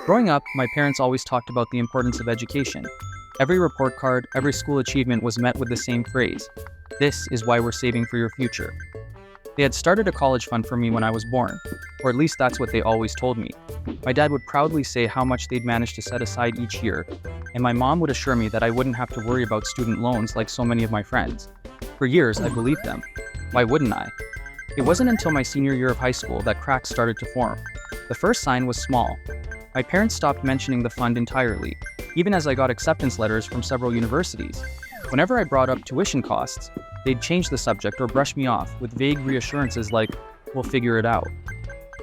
Growing up, my parents always talked about the importance of education. Every report card, every school achievement was met with the same phrase: "This is why we're saving for your future." They had started a college fund for me when I was born, or at least that's what they always told me. My dad would proudly say how much they'd managed to set aside each year, and my mom would assure me that I wouldn't have to worry about student loans like so many of my friends. For years, I believed them. Why wouldn't I? It wasn't until my senior year of high school that cracks started to form. The first sign was small. My parents stopped mentioning the fund entirely, even as I got acceptance letters from several universities. Whenever I brought up tuition costs, they'd change the subject or brush me off with vague reassurances like, "We'll figure it out."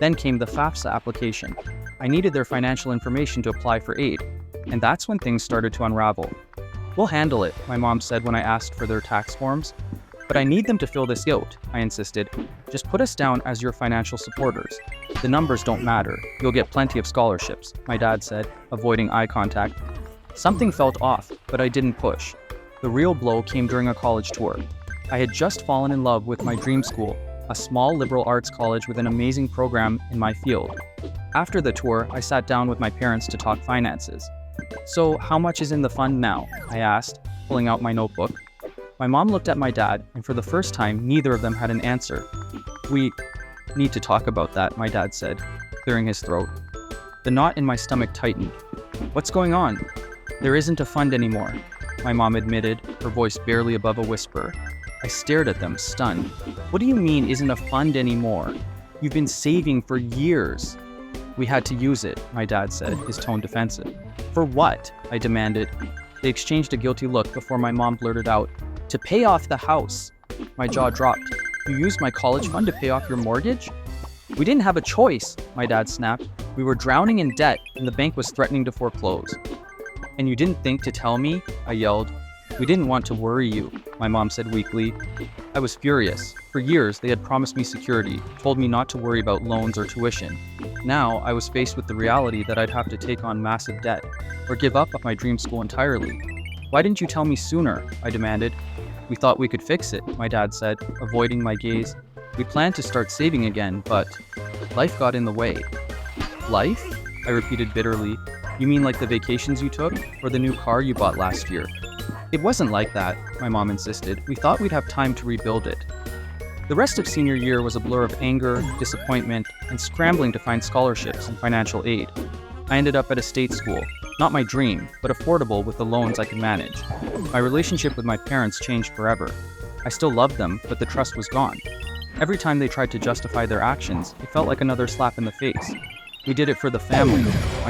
Then came the FAFSA application. I needed their financial information to apply for aid, and that's when things started to unravel. "We'll handle it," my mom said when I asked for their tax forms. "But I need them to fill this out," I insisted. "Just put us down as your financial supporters. The numbers don't matter. You'll get plenty of scholarships," my dad said, avoiding eye contact. Something felt off, but I didn't push. The real blow came during a college tour. I had just fallen in love with my dream school, a small liberal arts college with an amazing program in my field. After the tour, I sat down with my parents to talk finances. "So, how much is in the fund now?" I asked, pulling out my notebook. My mom looked at my dad, and for the first time, neither of them had an answer. "We need to talk about that," my dad said, clearing his throat. The knot in my stomach tightened. "What's going on?" "There isn't a fund anymore," my mom admitted, her voice barely above a whisper. I stared at them, stunned. "What do you mean, isn't a fund anymore? You've been saving for years." "We had to use it," my dad said, his tone defensive. "For what?" I demanded. They exchanged a guilty look before my mom blurted out, "To pay off the house." My jaw dropped. "You used my college fund to pay off your mortgage?" "We didn't have a choice," my dad snapped. "We were drowning in debt, and the bank was threatening to foreclose." "And you didn't think to tell me?" I yelled. "We didn't want to worry you," my mom said weakly. I was furious. For years, they had promised me security, told me not to worry about loans or tuition. Now, I was faced with the reality that I'd have to take on massive debt, or give up on my dream school entirely. "Why didn't you tell me sooner?" I demanded. "We thought we could fix it," my dad said, avoiding my gaze. "We planned to start saving again, but life got in the way." "Life?" I repeated bitterly. "You mean like the vacations you took, or the new car you bought last year?" "It wasn't like that," my mom insisted. "We thought we'd have time to rebuild it." The rest of senior year was a blur of anger, disappointment, and scrambling to find scholarships and financial aid. I ended up at a state school, not my dream, but affordable with the loans I could manage. My relationship with my parents changed forever. I still loved them, but the trust was gone. Every time they tried to justify their actions, it felt like another slap in the face. "We did it for the family,"